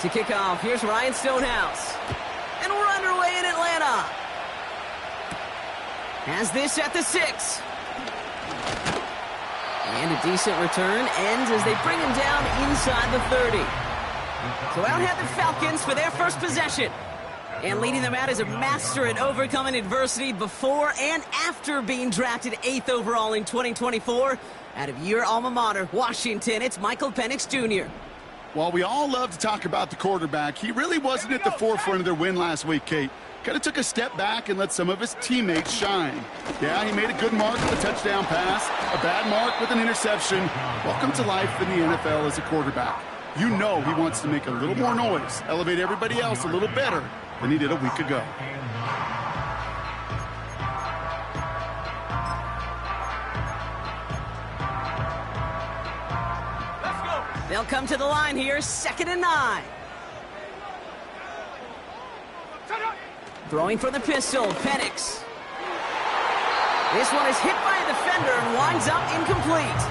To kick off, here's Ryan Stonehouse. And we're underway in Atlanta. Has this at the 6. And a decent return ends as they bring him down inside the 30. So out head the Falcons for their first possession. And leading them out is a master at overcoming adversity before and after being drafted 8th overall in 2024. Out of your alma mater, Washington, it's Michael Penix Jr. While we all love to talk about the quarterback, he really wasn't at the forefront of their win last week, Kate. Kind of took a step back and let some of his teammates shine. Yeah, he made a good mark with a touchdown pass, a bad mark with an interception. Welcome to life in the NFL as a quarterback. You know he wants to make a little more noise, elevate everybody else a little better than he did a week ago. They'll come to the line here, 2nd and 9. Throwing for the pistol, Penix. This one is hit by a defender and winds up incomplete.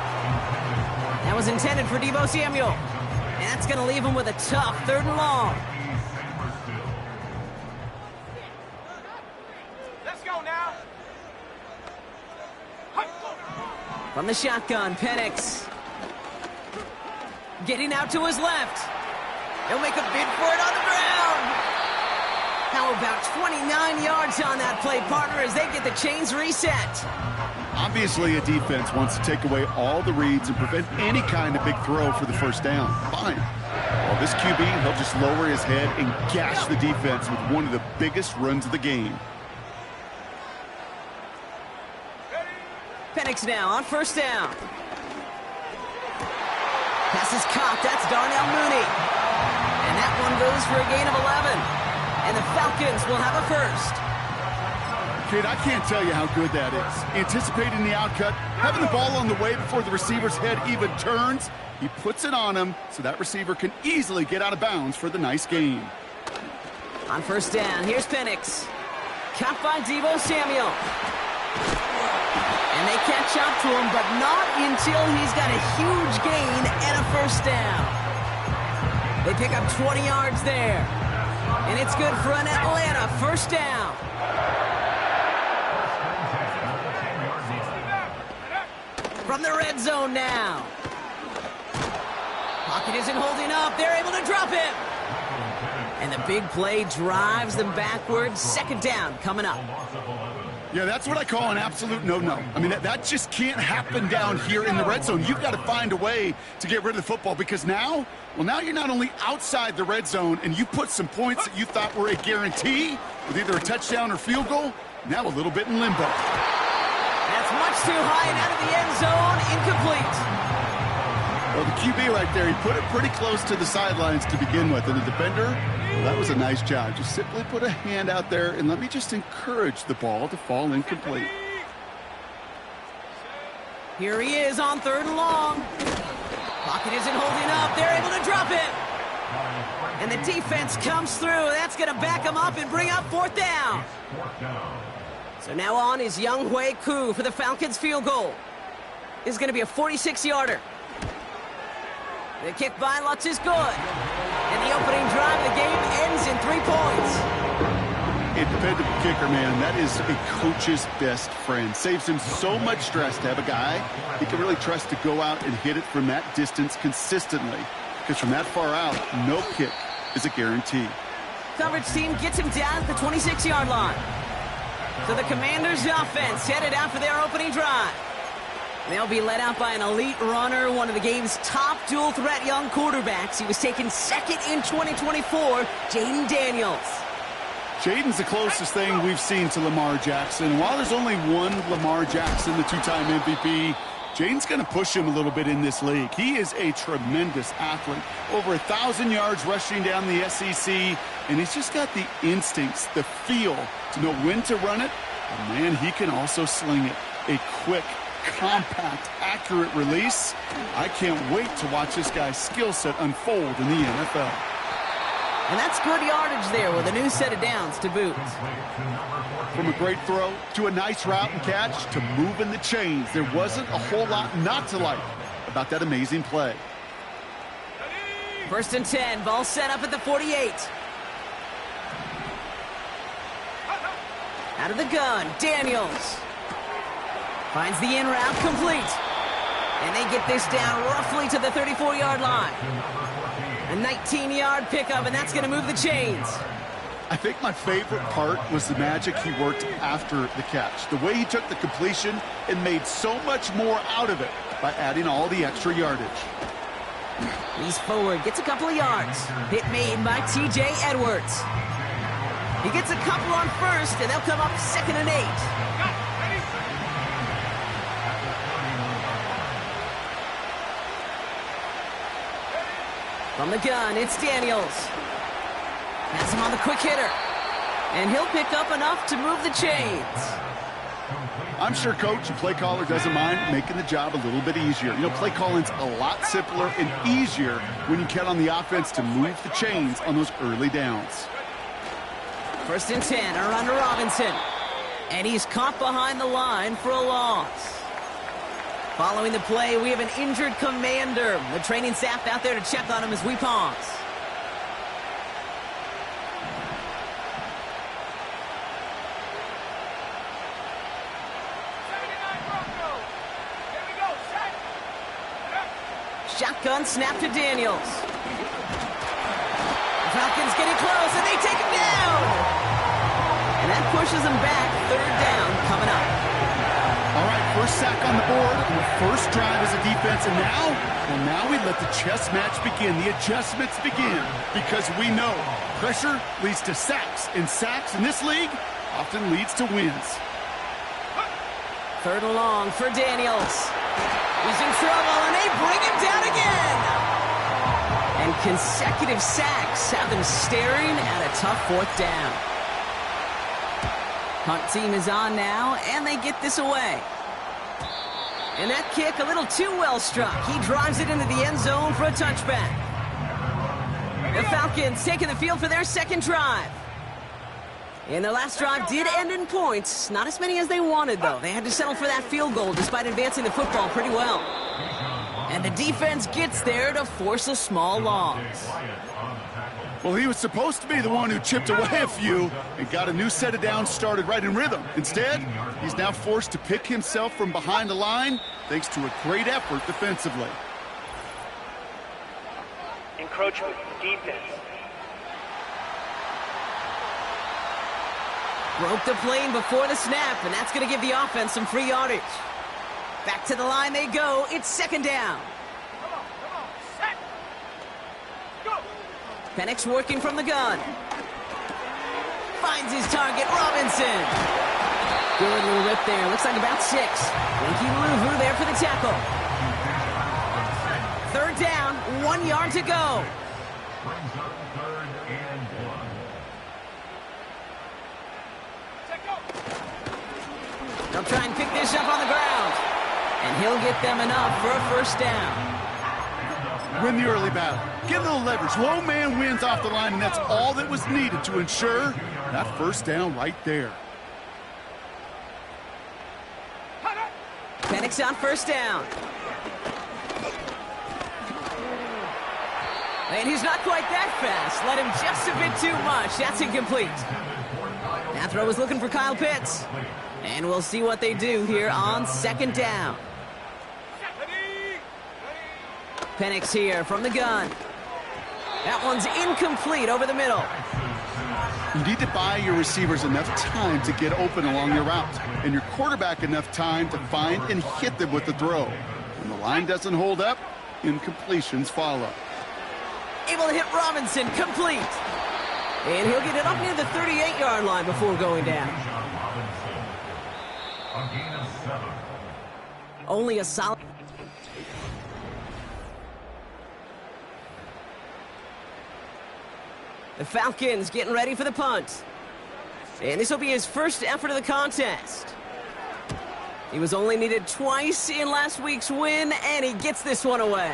That was intended for Deebo Samuel. And that's going to leave him with a tough 3rd and long. Let's go now. From the shotgun, Penix. Getting out to his left. He'll make a bid for it on the ground. How about 29 yards on that play, partner, as they get the chains reset? Obviously, a defense wants to take away all the reads and prevent any kind of big throw for the first down. Fine. Well, this QB, he'll just lower his head and gash the defense with one of the biggest runs of the game. Penix now on 1st down. Pass is caught. That's Darnell Mooney. And that one goes for a gain of 11. And the Falcons will have a 1st. Kid, I can't tell you how good that is. Anticipating the outcut, having the ball on the way before the receiver's head even turns. He puts it on him so that receiver can easily get out of bounds for the nice gain. On 1st down, here's Penix. Caught by Deebo Samuel. And they catch up to him, but not until he's got a huge gain and a 1st down. They pick up 20 yards there. And it's good for an Atlanta 1st down. From the red zone now. Pocket isn't holding up. They're able to drop it. And the big play drives them backwards. 2nd down coming up. Yeah, that's what I call an absolute no-no. I mean, that just can't happen down here in the red zone. You've got to find a way to get rid of the football because now you're not only outside the red zone and you put some points that you thought were a guarantee with either a touchdown or field goal, now a little bit in limbo. That's much too high and out of the end zone, incomplete. Well, the QB right there, he put it pretty close to the sidelines to begin with, and the defender, well, that was a nice job. Just simply put a hand out there and let me just encourage the ball to fall incomplete. Here he is on 3rd and long. Pocket isn't holding up. They're able to drop it. And the defense comes through. That's going to back him up and bring up 4th down. So now on is Younghoe Koo for the Falcons field goal. This is going to be a 46-yarder. The kick by Lutz is good. And the opening drive of the game ends in 3 points. A dependable kicker, man. That is a coach's best friend. Saves him so much stress to have a guy he can really trust to go out and hit it from that distance consistently. Because from that far out, no kick is a guarantee. Coverage team gets him down at the 26-yard line. So the Commanders' offense headed out for their opening drive. They'll be led out by an elite runner, one of the game's top dual-threat young quarterbacks. He was taken 2nd in 2024, Jayden Daniels. Jayden's the closest thing we've seen to Lamar Jackson. While there's only one Lamar Jackson, the 2-time MVP, Jayden's going to push him a little bit in this league. He is a tremendous athlete. Over 1,000 yards rushing down the SEC, and he's just got the instincts, the feel to know when to run it. And man, he can also sling it. A quick, compact, accurate release. I can't wait to watch this guy's skill set unfold in the NFL. And that's good yardage there with a new set of downs to boot. From a great throw to a nice route and catch to moving the chains, there wasn't a whole lot not to like about that amazing play. First and 10, ball set up at the 48. Out of the gun, Daniels. Finds the in route, complete. And they get this down roughly to the 34-yard line. A 19-yard pickup, and that's going to move the chains. I think my favorite part was the magic he worked after the catch. The way he took the completion and made so much more out of it by adding all the extra yardage. He's forward, gets a couple of yards. Hit made by T.J. Edwards. He gets a couple on first, and they'll come up 2nd and 8. From the gun, it's Daniels. Has him on the quick hitter. And he'll pick up enough to move the chains. I'm sure coach and play caller doesn't mind making the job a little bit easier. You know, play calling's a lot simpler and easier when you count on the offense to move the chains on those early downs. First and 10, a run to Robinson. And he's caught behind the line for a loss. Following the play, we have an injured commander. The training staff out there to check on him as we pause. Shotgun snap to Daniels. The Falcons getting close, and they take him down. And that pushes them back. 3rd down coming up. All right, first sack on the board, and the first drive as a defense, and now we let the chess match begin. The adjustments begin, because we know pressure leads to sacks, and sacks in this league often leads to wins. 3rd and long for Daniels. He's in trouble, and they bring him down again. And consecutive sacks have them staring at a tough 4th down. Punt team is on now, and they get this away. And that kick a little too well struck. He drives it into the end zone for a touchback. The Falcons taking the field for their 2nd drive. And their last drive did end in points. Not as many as they wanted, though. They had to settle for that field goal despite advancing the football pretty well. And the defense gets there to force a small loss. Well, he was supposed to be the one who chipped away a few and got a new set of downs started right in rhythm. Instead, he's now forced to pick himself from behind the line thanks to a great effort defensively. Encroachment, defense. Broke the plane before the snap, and that's going to give the offense some free yardage. Back to the line they go. It's 2nd down. Set. Go. Penix working from the gun. Finds his target, Robinson. Good little rip there. Looks like about 6. Winky Louvu there for the tackle. 3rd down, 1 yard to go. They'll try and pick this up on the ground. And he'll get them enough for a 1st down. Win the early battle. Get a little leverage. Low man wins off the line, and that's all that was needed to ensure that 1st down right there. Penix on 1st down. And he's not quite that fast. Let him just a bit too much. That's incomplete. That throw is looking for Kyle Pitts. And we'll see what they do here on 2nd down. Penix here from the gun. That one's incomplete over the middle. You need to buy your receivers enough time to get open along your route, and your quarterback enough time to find and hit them with the throw. When the line doesn't hold up, incompletions follow. Able to hit Robinson, complete. And he'll get it up near the 38-yard line before going down. Only a solid... The Falcons getting ready for the punt. And this will be his first effort of the contest. He was only needed twice in last week's win, and he gets this one away.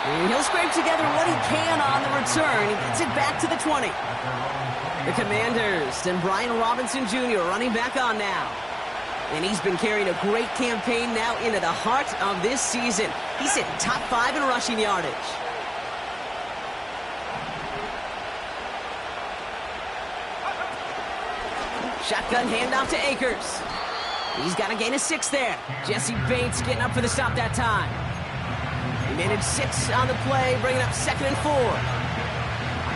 And he'll scrape together what he can on the return. He gets it back to the 20. The Commanders and Brian Robinson Jr. running back on now. And he's been carrying a great campaign now into the heart of this season. He's hitting top 5 in rushing yardage. Shotgun handoff to Akers. He's got a gain of 6 there. Jesse Bates getting up for the stop that time. He managed 6 on the play, bringing up 2nd and 4.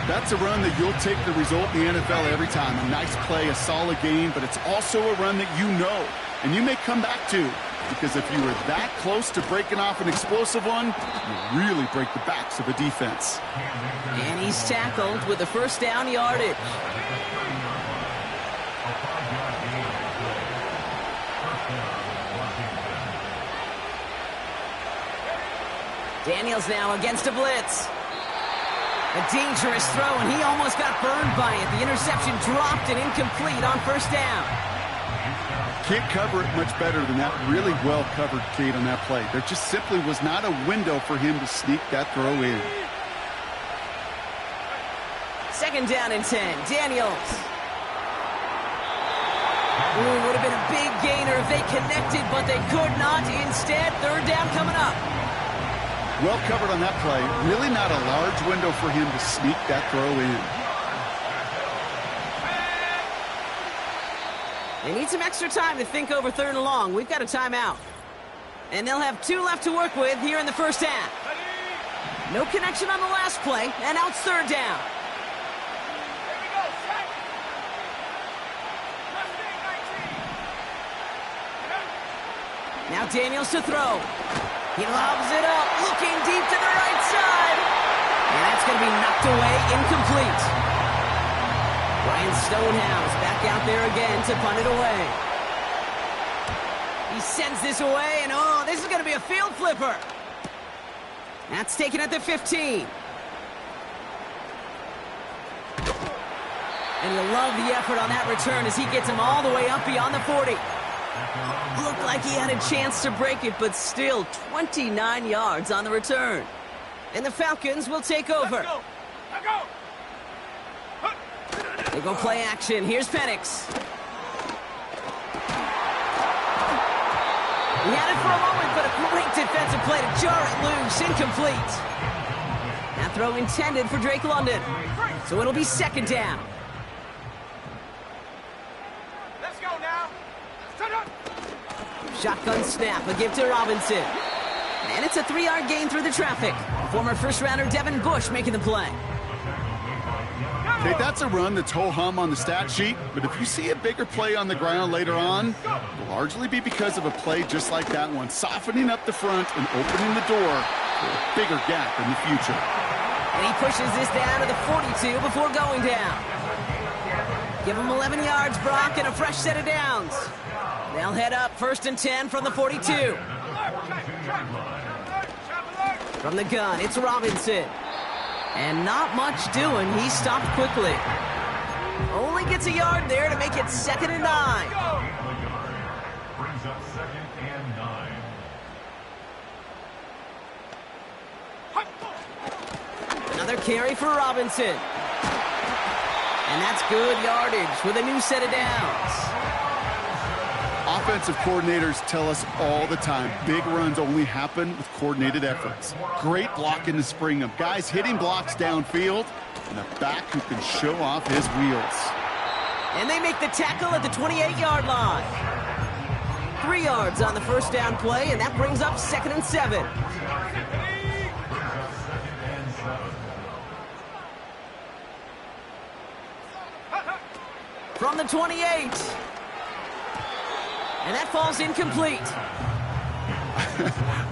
That's a run that you'll take the result in the NFL every time. A nice play, a solid game, but it's also a run that you know, and you may come back to, because if you were that close to breaking off an explosive one, you really break the backs of a defense. And he's tackled with the first down yardage. Daniels now against a blitz. A dangerous throw, and he almost got burned by it. The interception dropped and incomplete on first down. Can't cover it much better than that. Really well covered, Kate, on that play. There just simply was not a window for him to sneak that throw in. 2nd down and 10. Daniels. Ooh, would have been a big gainer if they connected, but they could not. Instead, 3rd down coming up. Well covered on that play. Really not a large window for him to sneak that throw in. They need some extra time to think over 3rd and long. We've got a timeout. And they'll have 2 left to work with here in the first half. No connection on the last play, and now it's 3rd down. Now Daniels to throw. He lobs it up, looking deep to the right side. And that's going to be knocked away, incomplete. Ryan Stonehouse back out there again to punt it away. He sends this away, and oh, this is going to be a field flipper. That's taken at the 15. And you'll love the effort on that return as he gets him all the way up beyond the 40. Looked like he had a chance to break it, but still 29 yards on the return. And the Falcons will take over. They go play action. Here's Penix. He had it for a moment, but a great defensive play to jar it loose. Incomplete. That throw intended for Drake London. So it'll be 2nd down. Let's go now. Shut up. Shotgun snap, a give to Robinson. And it's a 3-yard gain through the traffic. Former first-rounder Devin Bush making the play. Okay, that's a run that's ho-hum on the stat sheet, but if you see a bigger play on the ground later on, it'll largely be because of a play just like that one, softening up the front and opening the door for a bigger gap in the future. And he pushes this down to the 42 before going down. Give him 11 yards, Brock, and a fresh set of downs. They'll head up 1st and 10 from the 42. From the gun, it's Robinson. And not much doing. He stopped quickly. Only gets a yard there to make it 2nd and 9. Brings up 2nd and 9. Another carry for Robinson. And that's good yardage with a new set of downs. Offensive coordinators tell us all the time, big runs only happen with coordinated efforts. Great blocking to spring them. Guys hitting blocks downfield, and a back who can show off his wheels. And they make the tackle at the 28-yard line. 3 yards on the first down play, and that brings up 2nd and 7. From the 28. And that falls incomplete.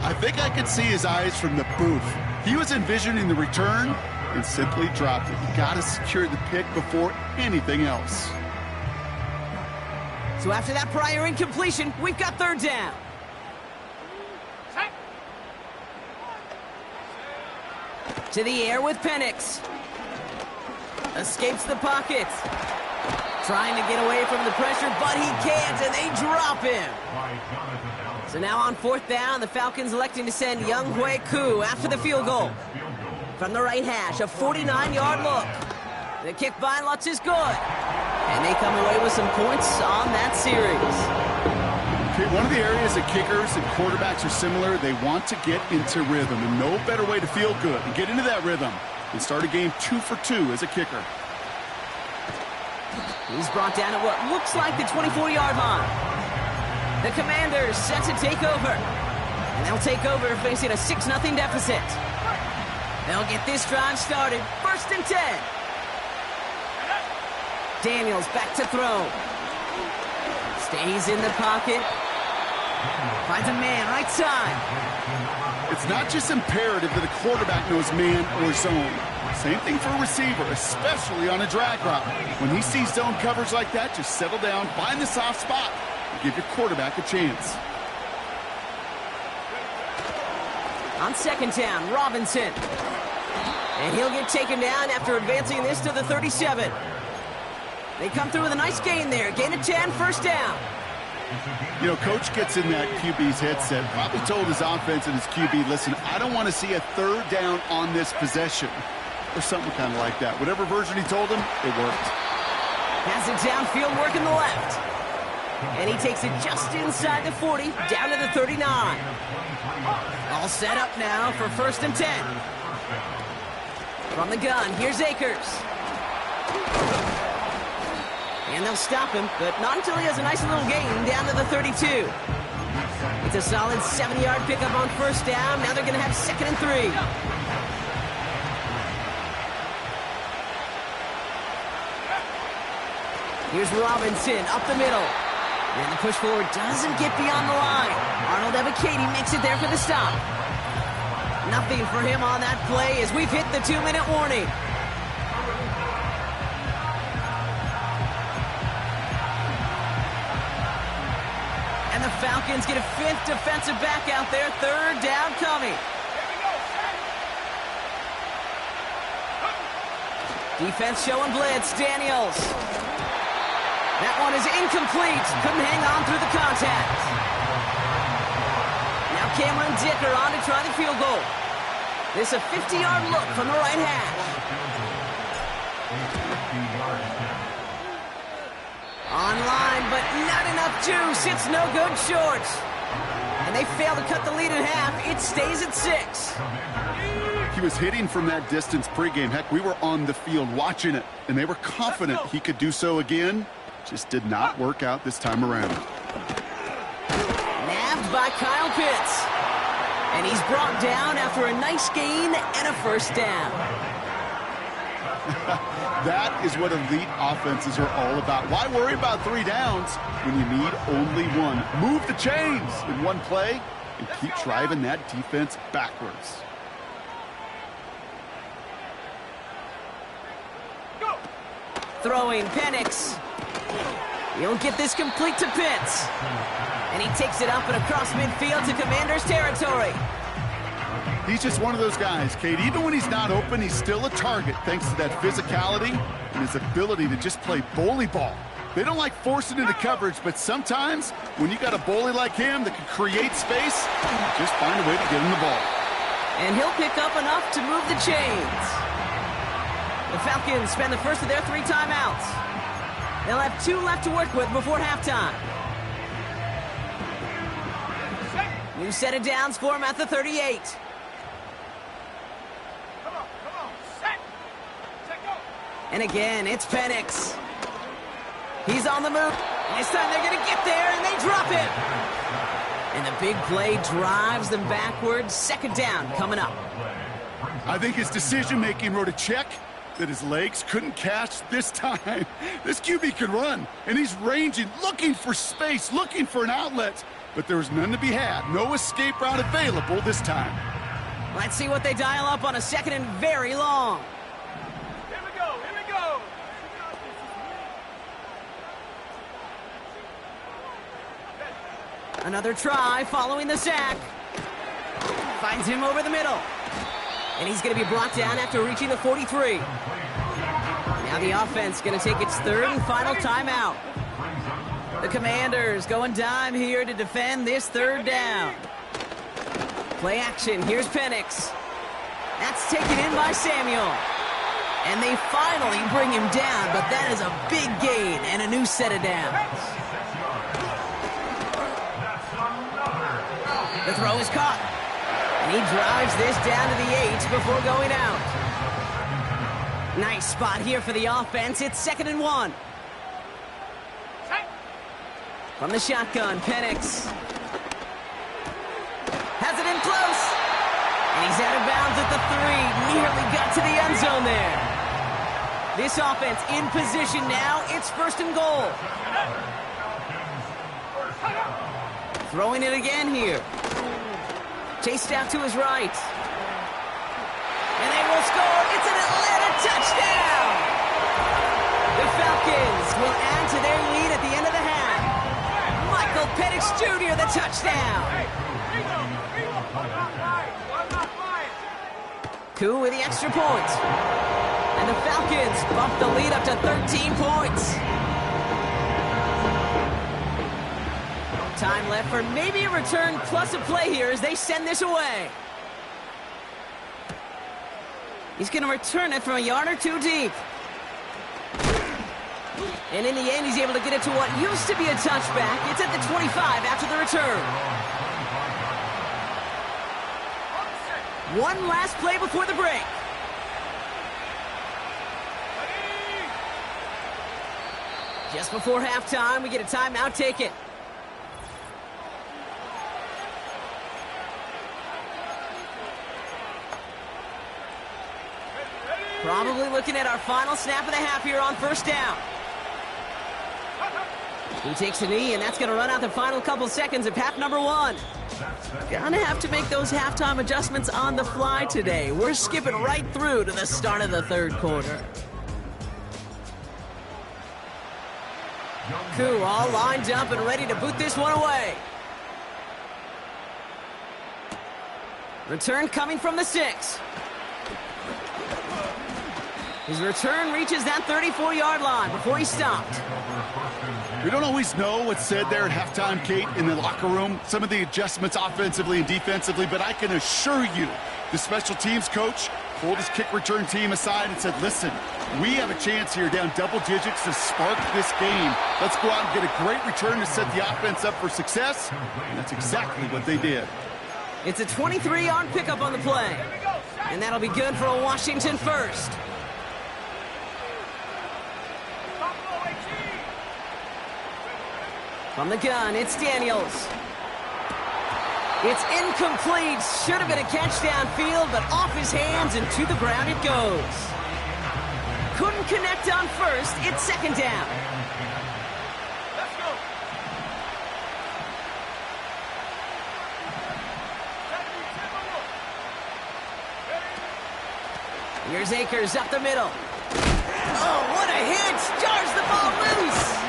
I think I could see his eyes from the booth. He was envisioning the return and simply dropped it. You got to secure the pick before anything else. So after that prior incompletion, we've got 3rd down. To the air with Penix. Escapes the pocket. Trying to get away from the pressure, but he can't, and they drop him. So now on 4th down, the Falcons electing to send Younghoe Koo after the field goal. From the right hash, a 49-yard look. The kick by Lutz is good. And they come away with some points on that series. One of the areas that kickers and quarterbacks are similar, they want to get into rhythm, and no better way to feel good and get into that rhythm than start a game 2 for 2 as a kicker. He's brought down at what looks like the 24-yard line. The Commanders set to take over. And they'll take over facing a 6-0 deficit. They'll get this drive started. 1st and 10. Daniels back to throw. Stays in the pocket. Finds a man right side. It's not just imperative that a quarterback knows man or zone. Same thing for a receiver, especially on a drag route. When he sees zone coverage like that, just settle down, find the soft spot, and give your quarterback a chance. On 2nd down, Robinson. And he'll get taken down after advancing this to the 37. They come through with a nice gain there. Gain of 10, 1st down. You know, Coach gets in that QB's headset, probably told his offense and his QB, listen, I don't want to see a 3rd down on this possession. Or something kind of like that. Whatever version he told him, it worked. Has it downfield, working the left. And he takes it just inside the 40, down to the 39. All set up now for 1st and 10. From the gun, here's Akers. And they'll stop him, but not until he has a nice little gain down to the 32. It's a solid 7-yard pickup on 1st down. Now they're going to have 2nd and 3. Here's Robinson up the middle. And the push forward doesn't get beyond the line. Arnold Ebiketie makes it there for the stop. Nothing for him on that play as we've hit the 2-minute warning. And the Falcons get a 5th defensive back out there. 3rd down coming. Defense showing blitz. Daniels. That one is incomplete. Couldn't hang on through the contact. Now Cameron Dicker on to try the field goal. This a 50-yard look from the right hash. Online, but not enough juice. It's no good short. And they fail to cut the lead in half. It stays at 6. He was hitting from that distance pregame. Heck, we were on the field watching it, and they were confident he could do so again. Just did not work out this time around. Nabbed by Kyle Pitts. And he's brought down after a nice gain and a 1st down. That is what elite offenses are all about. Why worry about 3 downs when you need only 1? Move the chains in one play and keep driving that defense backwards. Throwing Penix. He'll get this complete to Pitts. And he takes it up and across midfield to Commanders territory. He's just one of those guys, Kate. Even when he's not open, he's still a target thanks to that physicality and his ability to just play bully ball. They don't like forcing into coverage, but sometimes when you got a bully like him that can create space, just find a way to get him the ball. And he'll pick up enough to move the chains. The Falcons spend the first of their 3 timeouts. They'll have 2 left to work with before halftime. New set of downs for him at the 38. Come on, set, go. And again, it's Penix. He's on the move. This time they're going to get there, and they drop it. And the big play drives them backwards. 2nd down coming up. I think his decision-making wrote a check that his legs couldn't catch this time. This QB can run, and he's ranging, looking for space, looking for an outlet. But there was none to be had. No escape route available this time. Let's see what they dial up on a 2nd and very long. Here we go. Another try following the sack. Finds him over the middle. And he's going to be brought down after reaching the 43. Now the offense going to take its 3rd and final timeout. The Commanders going dime here to defend this 3rd down. Play action. Here's Penix. That's taken in by Samuel. And they finally bring him down, but that is a big gain and a new set of downs. The throw is caught. And he drives this down to the 8 before going out. Nice spot here for the offense. It's 2nd and 1. From the shotgun, Penix has it in close. And he's out of bounds at the 3. Nearly got to the end zone there. This offense in position now. It's 1st and goal. Throwing it again here. Chased out to his right. And they will score. It's an Atlanta touchdown. The Falcons will add to their lead at the end of the half. Michael Penix Jr. the touchdown. Koo with the extra point. And the Falcons bump the lead up to 13 points. Time left for maybe a return plus a play here as they send this away. He's going to return it from a yard or 2 deep. And in the end, he's able to get it to what used to be a touchback. It's at the 25 after the return. One last play before the break. Just before halftime, we get a timeout. Take it. Probably looking at our final snap of the half here on 1st down. He takes a knee, and that's going to run out the final couple seconds of half number 1. Gonna have to make those halftime adjustments on the fly today. We're skipping right through to the start of the 3rd quarter. Koo all lined up and ready to boot this one away. Return coming from the 6. His return reaches that 34-yard line before he stopped. We don't always know what's said there at halftime, Kate, in the locker room. Some of the adjustments offensively and defensively, but I can assure you the special teams coach pulled his kick return team aside and said, listen, we have a chance here down double digits to spark this game. Let's go out and get a great return to set the offense up for success. And that's exactly what they did. It's a 23-yard pickup on the play. And that'll be good for a Washington first. From the gun, it's Daniels. It's incomplete. Should have been a catch downfield, but off his hands and to the ground it goes. Couldn't connect on first. It's 2nd down. Let's go. Here's Akers up the middle. Oh, what a hit! Jars the ball loose.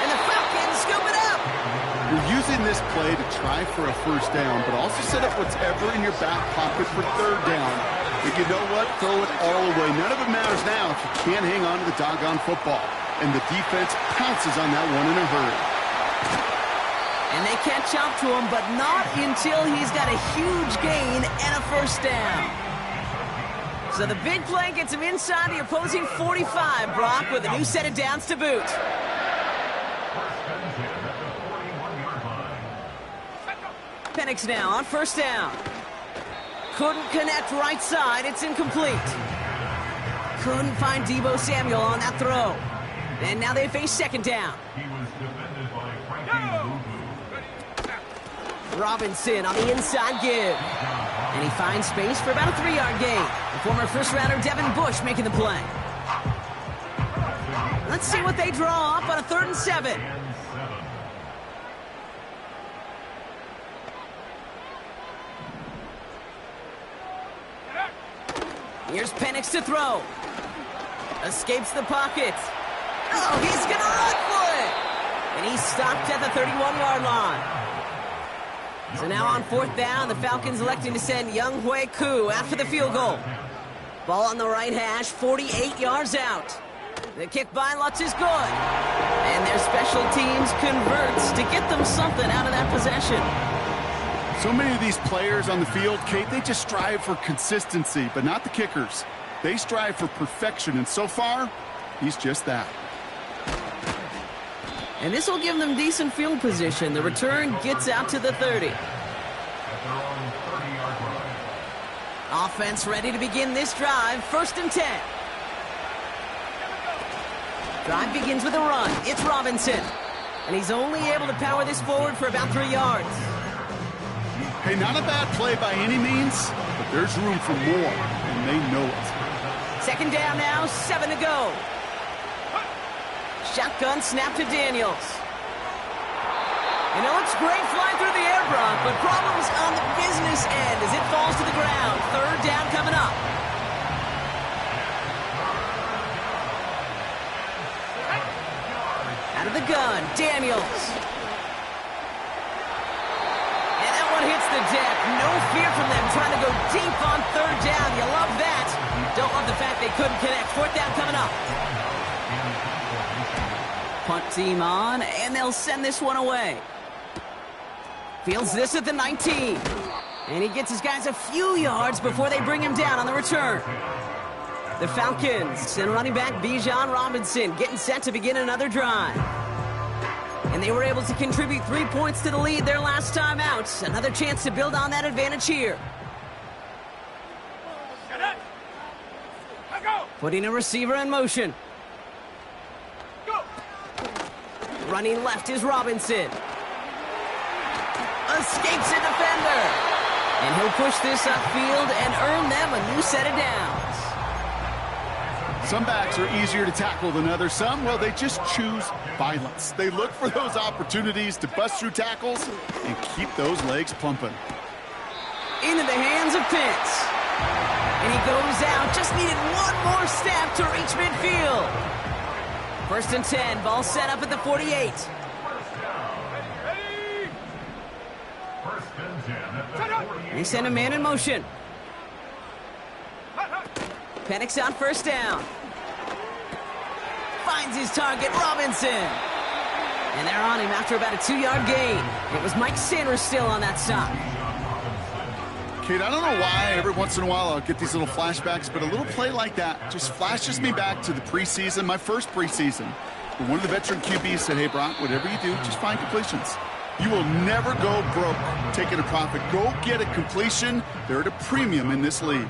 And the Falcons scoop it up. You're using this play to try for a 1st down, but also set up whatever in your back pocket for 3rd down. But you know what? Throw it all away. None of it matters now if you can't hang on to the doggone football. And the defense pounces on that one in a hurry. And they catch up to him, but not until he's got a huge gain and a 1st down. So the big play gets him inside the opposing 45, Brock, with a new set of downs to boot. Penix now on 1st down. Couldn't connect right side. It's incomplete. Couldn't find Deebo Samuel on that throw. And now they face 2nd down. He was defended by Frankie Luvu. Robinson on the inside give. And he finds space for about a 3-yard gain. The former 1st-rounder Devin Bush making the play. Let's see what they draw up on a 3rd and 7. Here's Penix to throw. Escapes the pocket. Oh, he's going to run for it. And he's stopped at the 31-yard line. So now on 4th down, the Falcons electing to send Younghoe Koo after the field goal. Ball on the right hash, 48 yards out. The kick by Lutz is good. And their special teams converts to get them something out of that possession. So many of these players on the field, Kate, they just strive for consistency, but not the kickers. They strive for perfection, and so far, he's just that. And this will give them decent field position. The return gets out to the 30. at their own 30-yard line. Offense ready to begin this drive. 1st and 10. Drive begins with a run. It's Robinson. And he's only able to power this forward for about 3 yards. Hey, not a bad play by any means, but there's room for more, and they know it. 2nd down now, 7 to go. Shotgun snap to Daniels. And it looks great flying through the air, Brock, but problems on the business end as it falls to the ground. 3rd down coming up. Out of the gun, Daniels. And that one hits the deck. No fear from them trying to go deep on 3rd down. You love that. Don't love the fact they couldn't connect. 4th down coming up. Punt team on, and they'll send this one away. Fields this at the 19. And he gets his guys a few yards before they bring him down on the return. The Falcons send running back Bijan Robinson getting set to begin another drive. And they were able to contribute 3 points to the lead their last time out. Another chance to build on that advantage here. Putting a receiver in motion. Running left is Robinson. Escapes a defender. And he'll push this upfield and earn them a new set of downs. Some backs are easier to tackle than others. Some, well, they just choose violence. They look for those opportunities to bust through tackles and keep those legs pumping. Into the hands of Pitts. And he goes out. Just needed one more step to reach midfield. 1st and 10. Ball set up at the 48. They send a man in motion. Penix on 1st down. Finds his target, Robinson. And they're on him after about a 2-yard gain. It was Mike Sanders still on that stop. Kate, I don't know why every once in a while I'll get these little flashbacks, but a little play like that just flashes me back to the preseason, my first preseason. When one of the veteran QBs said, hey, Brock, whatever you do, just find completions. You will never go broke taking a profit. Go get a completion. They're at a premium in this league.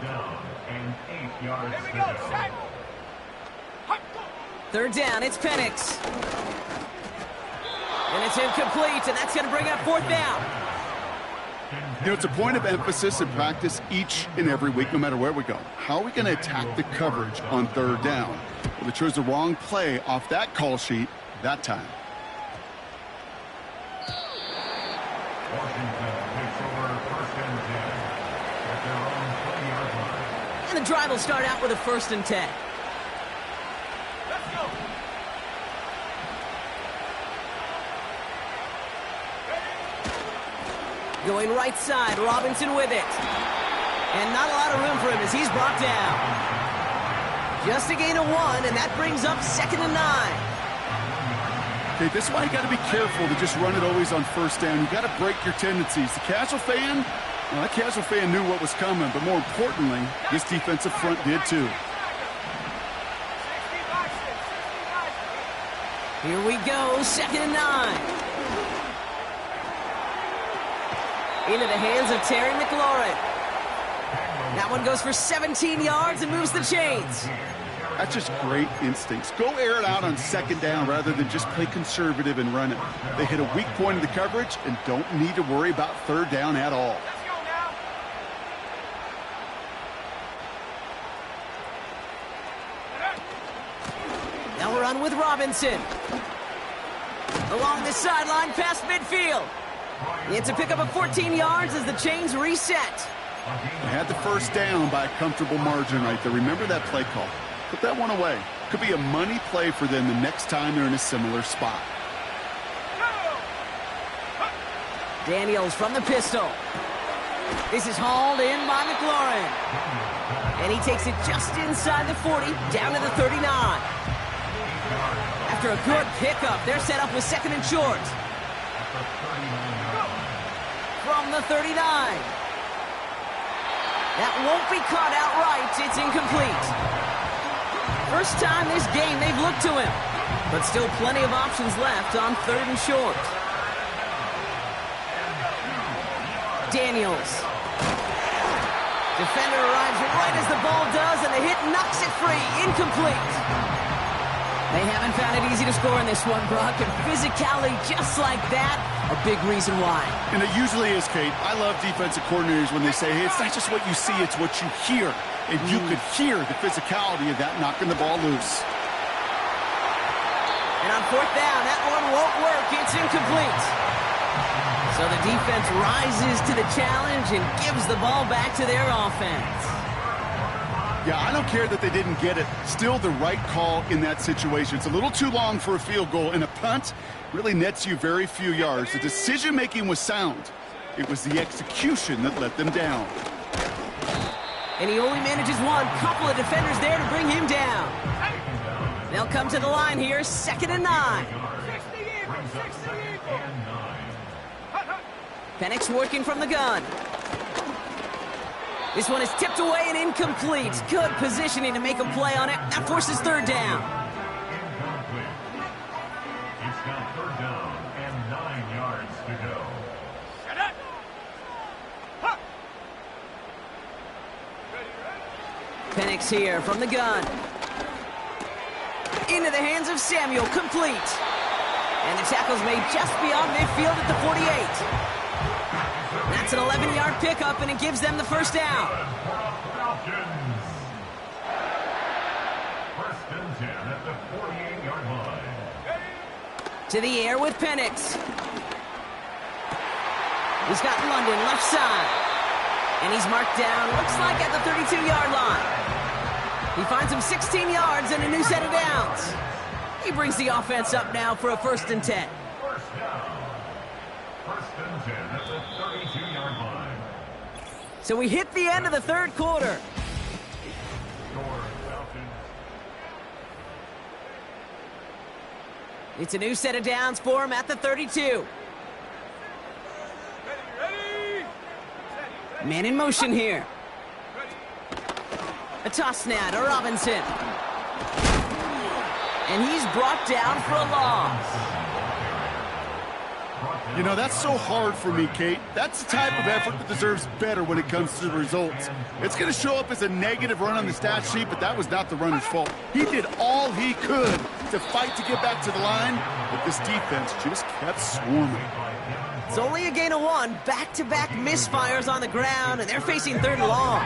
3rd down, it's Penix. And it's incomplete, and that's going to bring up 4th down. You know, it's a point of emphasis in practice each and every week, no matter where we go. How are we going to attack the coverage on 3rd down? Well, they chose the wrong play off that call sheet that time. And the drive will start out with a 1st and 10. Let's go. Going right side, Robinson with it. And not a lot of room for him as he's brought down. Just a gain of 1, and that brings up 2nd and 9. Okay, this is why you got to be careful to just run it always on 1st down. You got to break your tendencies. The casual fan, well, that casual fan knew what was coming, but more importantly, this defensive front did too. Here we go, 2nd and 9. Into the hands of Terry McLaurin. That one goes for 17 yards and moves the chains. That's just great instincts. Go air it out on 2nd down rather than just play conservative and run it. They hit a weak point in the coverage and don't need to worry about 3rd down at all. Let's go now. Now we're on with Robinson. Along the sideline past midfield. It's a pickup of 14 yards as the chains reset. They had the 1st down by a comfortable margin right there. Remember that play call. Put that one away. Could be a money play for them the next time they're in a similar spot. Daniels from the pistol. This is hauled in by McLaurin. And he takes it just inside the 40, down to the 39. After a good pickup, they're set up with 2nd and short. From the 39. That won't be caught outright. It's incomplete. First time this game they've looked to him. But still plenty of options left on 3rd and short. Daniels. Defender arrives right as the ball does, and the hit knocks it free. Incomplete. They haven't found it easy to score in this one, Brock, and physicality just like that, a big reason why. And it usually is, Kate. I love defensive coordinators when they say, hey, it's not just what you see, it's what you hear. And you could hear the physicality of that knocking the ball loose. And on fourth down, that one won't work. It's incomplete. So the defense rises to the challenge and gives the ball back to their offense. Yeah, I don't care that they didn't get it. Still the right call in that situation. It's a little too long for a field goal, and a punt really nets you very few yards. The decision-making was sound. It was the execution that let them down. And he only manages one. Couple of defenders there to bring him down. They'll come to the line here, 2nd and 9. Penix working from the gun. This one is tipped away and incomplete. Good positioning to make a play on it. That forces 3rd down. It's got 3rd down and 9 yards to go. Penix here from the gun. Into the hands of Samuel, complete. And the tackle's made just beyond midfield at the 48. That's an 11-yard pickup, and it gives them the 1st down. Falcons. 1st and 10 at the 48-yard line. To the air with Penix. He's got London left side. And he's marked down, looks like at the 32-yard line. He finds him 16 yards and a new set of downs. He brings the offense up now for a 1st and 10. 1st down. 1st and 10 at the 32-yard line. So we hit the end of the 3rd quarter. Score, Falcons. It's a new set of downs for him at the 32. Man in motion here. A toss now to Robinson. And he's brought down for a loss. You know, that's so hard for me, Kate. That's the type of effort that deserves better when it comes to the results. It's going to show up as a negative run on the stat sheet, but that was not the runner's fault. He did all he could to fight to get back to the line, but this defense just kept swarming. It's only a gain of 1. Back-to-back misfires on the ground, and they're facing 3rd and long.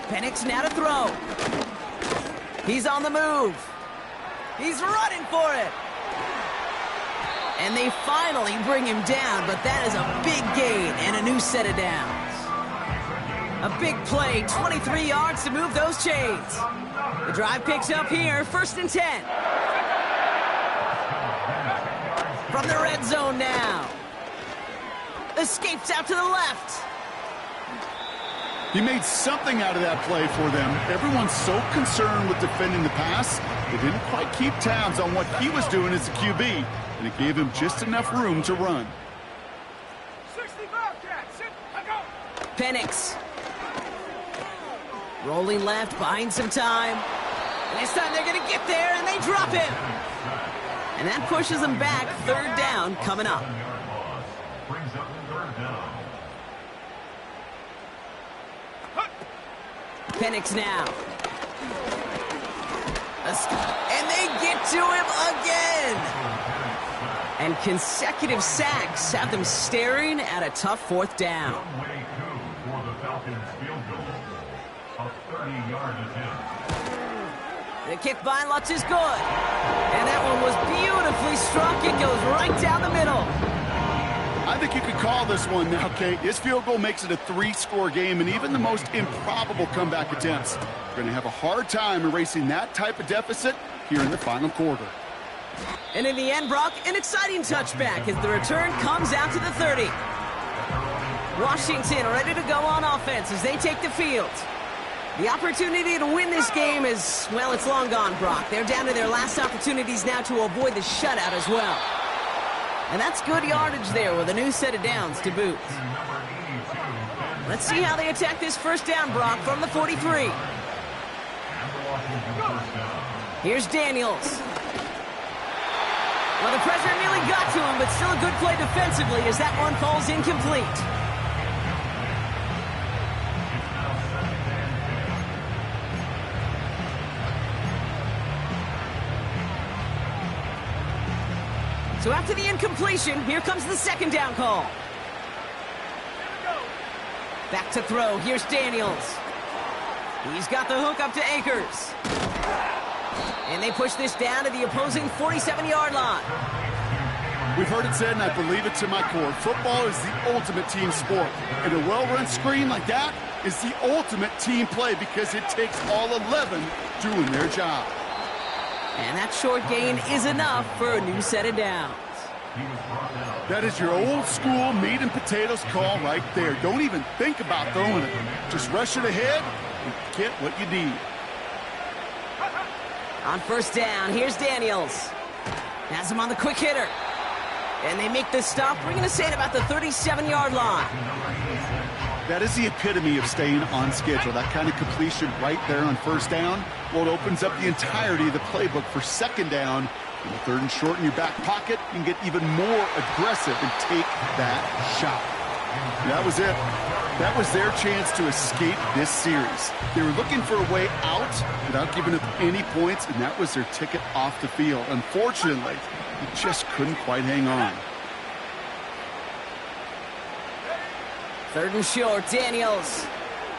Penix now to throw. He's on the move. He's running for it. And they finally bring him down, but that is a big gain and a new set of downs. A big play, 23 yards to move those chains. The drive picks up here, 1st and 10. From the red zone now. Escapes out to the left. He made something out of that play for them. Everyone's so concerned with defending the pass, they didn't quite keep tabs on what he was doing as a QB, and it gave him just enough room to run. 65 cats. Go. Penix. Rolling left, buying some time. And this time they're going to get there, and they drop him. And that pushes them back. 3rd down coming up. Brings up 3rd down. Penix now. And they get to him again. And consecutive sacks have them staring at a tough 4th down. Way coup for the Falcons field goal. A 30-yard attempt. The kick by Lutz is good. And that one was beautifully struck. It goes right down the middle. I think you could call this one now, Kate. This field goal makes it a 3-score game, and even the most improbable comeback attempts are going to have a hard time erasing that type of deficit here in the final quarter. And in the end, Brock, an exciting touchback as the return comes out to the 30. Washington ready to go on offense as they take the field. The opportunity to win this game is, well, it's long gone, Brock. They're down to their last opportunities now to avoid the shutout as well. And that's good yardage there with a new set of downs to boot. Let's see how they attack this 1st down, Brock, from the 43. Here's Daniels. Well, the pressure nearly got to him, but still a good play defensively as that one falls incomplete. So after the incompletion, here comes the second down call. Back to throw. Here's Daniels. He's got the hook up to Akers. And they push this down to the opposing 47-yard line. We've heard it said, and I believe it to my core, football is the ultimate team sport. And a well-run screen like that is the ultimate team play because it takes all 11 doing their job. And that short gain is enough for a new set of downs. That is your old school meat and potatoes call right there. Don't even think about throwing it. Just rush it ahead and get what you need. On first down, here's Daniels. Has him on the quick hitter. And they make this stop, bringing us in about the 37-yard line. That is the epitome of staying on schedule. That kind of completion right there on first down. Well, it opens up the entirety of the playbook for second down. In the third and short in your back pocket, you can get even more aggressive and take that shot. That was it. That was their chance to escape this series. They were looking for a way out without giving up any points, and that was their ticket off the field. Unfortunately, they just couldn't quite hang on. Third and short, Daniels.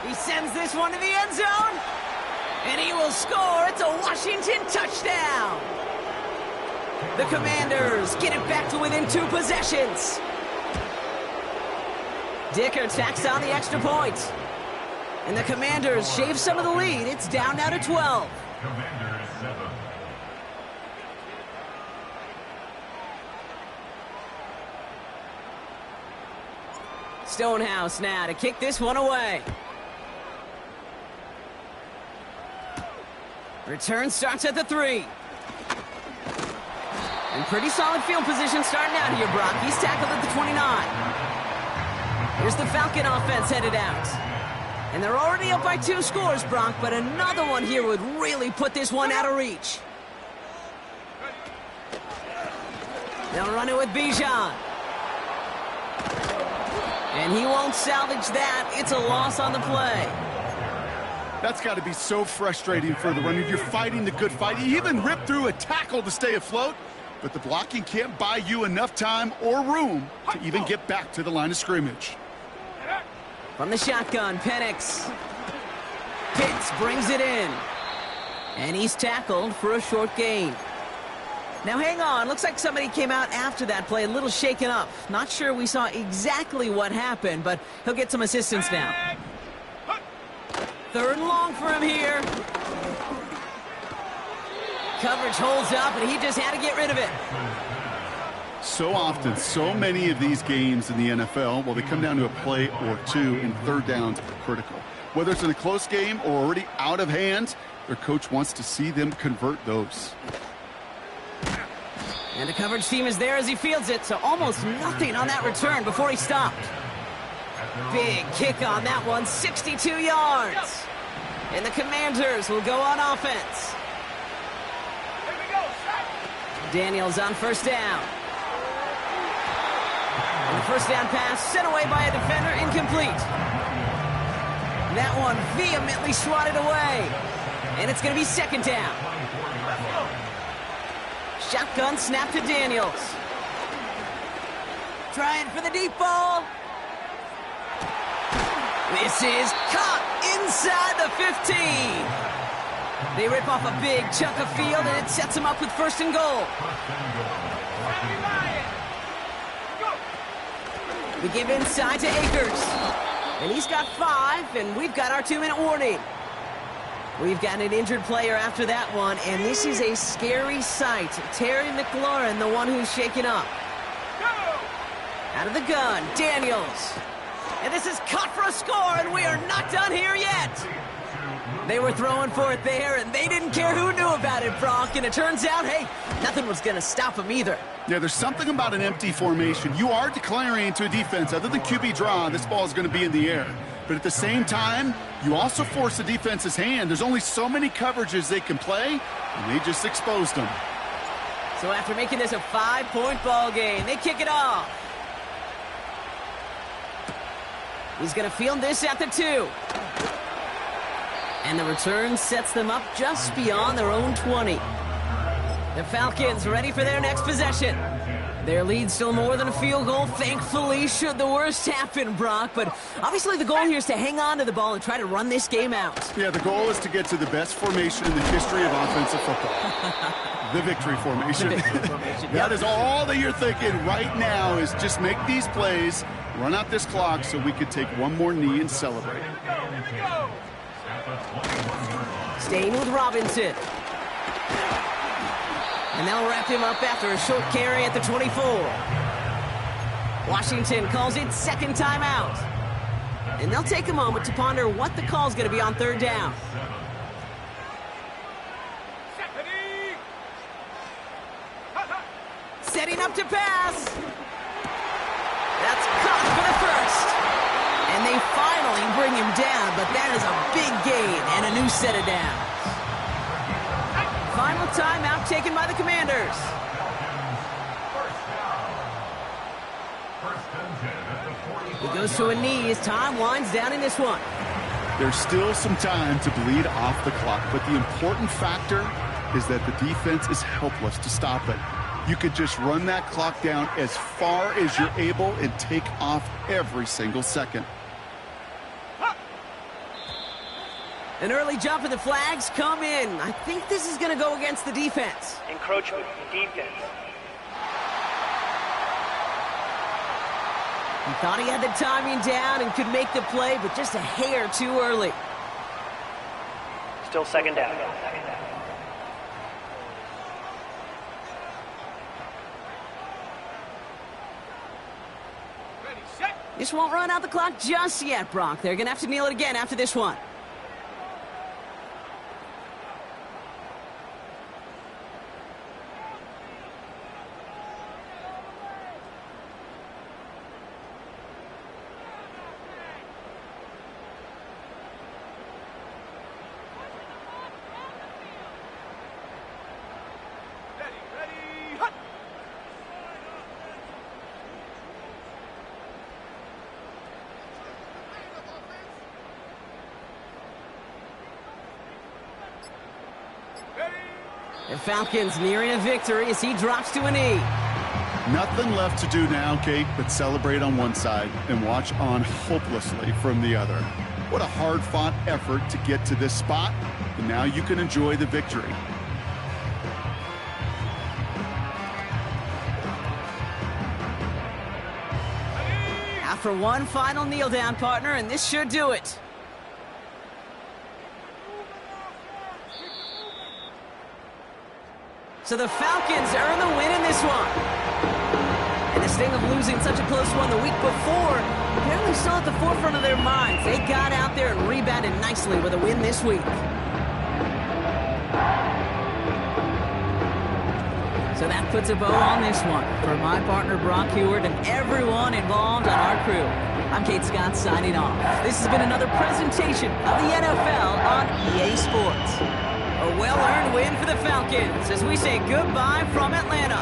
He sends this one to the end zone. And he will score. It's a Washington touchdown. The Commanders get it back to within 2 possessions. Dicker tacks on the extra point. And the Commanders shave some of the lead. It's down now to 12. Commanders 7. Stonehouse now to kick this one away. Return starts at the 3. And pretty solid field position starting out here, Brock. He's tackled at the 29. Here's the Falcon offense headed out. And they're already up by 2 scores, Brock, but another one here would really put this one out of reach. They'll run it with Bijan. And he won't salvage that. It's a loss on the play. That's got to be so frustrating for the runner. You're fighting the good fight. You even rip through a tackle to stay afloat, but the blocking can't buy you enough time or room to even get back to the line of scrimmage. From the shotgun, Penix. Pitts brings it in. And he's tackled for a short gain. Now hang on, looks like somebody came out after that play a little shaken up. Not sure we saw exactly what happened, but he'll get some assistance now. Third and long for him here. Coverage holds up, and he just had to get rid of it. So often, so many of these games in the NFL, well, they come down to a play or two, and third downs are critical. Whether it's in a close game or already out of hand, their coach wants to see them convert those. And the coverage team is there as he fields it, so almost nothing on that return before he stopped. Big kick on that one, 62 yards. And the Commanders will go on offense. Daniels on first down. And the first down pass sent away by a defender, incomplete. That one vehemently swatted away. And it's going to be second down. Shotgun snap to Daniels. Trying for the deep ball. This is caught inside the 15. They rip off a big chunk of field, and it sets them up with first and goal. We give inside to Akers. And he's got 5, and we've got our 2-minute warning. We've got an injured player after that one, and this is a scary sight. Terry McLaurin, the one who's shaken up. Out of the gun, Daniels. And this is cut for a score, and we are not done here yet. They were throwing for it there, and they didn't care who knew about it, Brock. And it turns out, hey, nothing was going to stop them either. Yeah, there's something about an empty formation. You are declaring to a defense, other than QB draw, this ball is going to be in the air. But at the same time, you also force the defense's hand. There's only so many coverages they can play, and they just exposed them. So after making this a 5-point ball game, they kick it off. He's going to field this at the 2. And the return sets them up just beyond their own 20. The Falcons ready for their next possession. Their lead still more than a field goal, thankfully, should the worst happen, Brock. But obviously the goal here is to hang on to the ball and try to run this game out. Yeah, the goal is to get to the best formation in the history of offensive football. The victory formation. The victory formation. That is all that you're thinking right now, is just make these plays, run out this clock so we could take one more knee and celebrate. Staying with Robinson. And they'll wrap him up after a short carry at the 24. Washington calls it second timeout. And they'll take a moment to ponder what the call is going to be on third down. Setting up to pass. That's caught for the first. And they finally bring him down, but that is a big gain and a new set of downs. Final timeout taken by the Commanders. He goes to a knee as time winds down in this one. There's still some time to bleed off the clock, but the important factor is that the defense is helpless to stop it. You could just run that clock down as far as you're able and take off every single second. An early jump and the flags come in. I think this is going to go against the defense. Encroachment, defense. He thought he had the timing down and could make the play, but just a hair too early. Still second down. This won't run out the clock just yet, Brock. They're going to have to kneel it again after this one. The Falcons nearing a victory as he drops to a knee. Nothing left to do now, Kate, but celebrate on one side and watch on hopelessly from the other. What a hard-fought effort to get to this spot, and now you can enjoy the victory. After one final kneel down, partner, and this should do it. So the Falcons earn the win in this one. And the sting of losing such a close one the week before apparently still at the forefront of their minds. They got out there and rebounded nicely with a win this week. So that puts a bow on this one. For my partner Brock Heward and everyone involved on our crew, I'm Kate Scott signing off. This has been another presentation of the NFL on EA Sports. A well-earned win for the Falcons as we say goodbye from Atlanta.